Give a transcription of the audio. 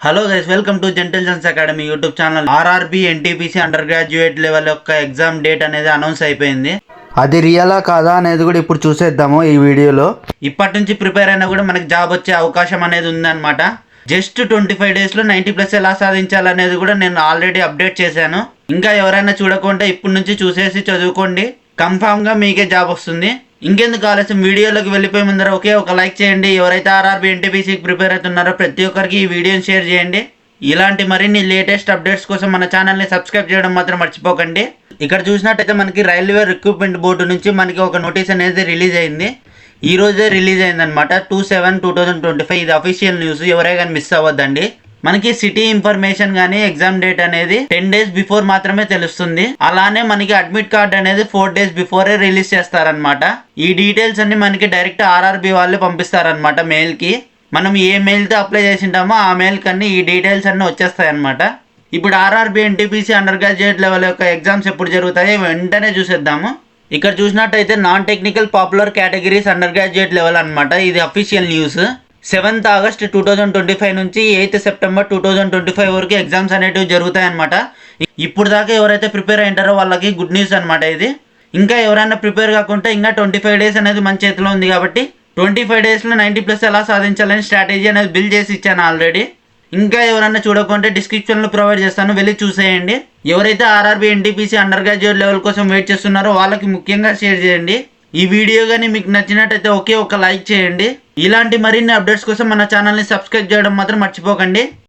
Hello guys, welcome to జెంటిల్జన్స్ academy YouTube channel. RRB NTPC undergraduate level యొక్క exam date అనేది announce అయిపోయింది. అది రియలా కాదా అనేది కూడా ఇప్పుడు చూసేద్దాము ఈ వీడియోలో. ఇప్పటి నుంచి ప్రిపేర్ అయినా కూడా మనకి జాబ్ వచ్చే అవకాశం అనేది ఉందన్నమాట. జస్ట్ 25 డేస్లో 90+ ఎలా సాధించాలనేది కూడా నేను ఆల్రెడీ అప్డేట్ చేశాను. ఇంకా ఎవరైనా చూడకుంటే ఇప్పటి నుంచి చూసేసి చదువుకోండి, కన్ఫామ్గా మీకే జాబ్ వస్తుంది. ఇంకెందుకు ఆలస్యం, వీడియోలోకి వెళ్ళిపోయే ముందర ఒక లైక్ చేయండి. ఎవరైతే ఆర్ఆర్బి ఎన్టీపీసీకి ప్రిపేర్ అవుతున్నారో ప్రతి ఒక్కరికి ఈ వీడియోని షేర్ చేయండి. ఇలాంటి మరిన్ని లేటెస్ట్ అప్డేట్స్ కోసం మన ఛానల్ని సబ్స్క్రైబ్ చేయడం మాత్రం మర్చిపోకండి. ఇక్కడ చూసినట్టయితే మనకి రైల్వే రిక్రూట్మెంట్ బోర్డు నుంచి మనకి ఒక నోటీస్ అనేది రిలీజ్ అయింది. ఈ రోజే రిలీజ్ అయిందనమాట, 2/7/2025. ఇది అఫీషియల్ న్యూస్, ఎవరైనా కానీ మిస్ అవ్వద్దండి. మనకి సిటీ ఇన్ఫర్మేషన్ కానీ ఎగ్జామ్ డేట్ అనేది 10 days బిఫోర్ మాత్రమే తెలుస్తుంది. అలానే మనకి అడ్మిట్ కార్డ్ అనేది 4 days బిఫోరే రిలీజ్ చేస్తారనమాట. ఈ డీటెయిల్స్ అన్ని మనకి డైరెక్ట్ ఆర్ఆర్బి వాళ్ళే పంపిస్తారనమాట మెయిల్కి. మనం ఏ మెయిల్తో అప్లై చేసింటామో ఆ మెయిల్కి అన్ని ఈ డీటెయిల్స్ అన్ని వచ్చేస్తాయి అనమాట. ఇప్పుడు RRB NTPC undergraduate level యొక్క ఎగ్జామ్స్ ఎప్పుడు జరుగుతాయో వెంటనే చూసేద్దాము. ఇక్కడ చూసినట్టయితే non technical popular categories under graduate level అనమాట. ఇది అఫీషియల్ న్యూస్. 7th August 2025 నుంచి 8th September 2025 వరకు ఎగ్జామ్స్ అనేటివి జరుగుతాయి అనమాట. ఇప్పుడు దాకా ఎవరైతే ప్రిపేర్ అయ్యింటారో వాళ్ళకి గుడ్ న్యూస్ అనమాట ఇది. ఇంకా ఎవరైనా ప్రిపేర్ కాకుంటే ఇంకా 25 days అనేది మన చేతిలో ఉంది కాబట్టి 25 daysలో 90+ ఎలా సాధించాలని స్ట్రాటజీ అనేది బిల్డ్ చేసి ఇచ్చాను ఆల్రెడీ. ఇంకా ఎవరైనా చూడకుంటే డిస్క్రిప్షన్లో ప్రొవైడ్ చేస్తాను, వెళ్ళి చూసేయండి. ఎవరైతే RRB NTPC undergraduate level కోసం వెయిట్ చేస్తున్నారో వాళ్ళకి ముఖ్యంగా షేర్ చేయండి. ఈ వీడియో కానీ మీకు నచ్చినట్టయితే ఒక లైక్ చేయండి. ఇలాంటి మరిన్ని అప్డేట్స్ కోసం మన ఛానల్ని సబ్స్క్రైబ్ చేయడం మాత్రం మర్చిపోకండి.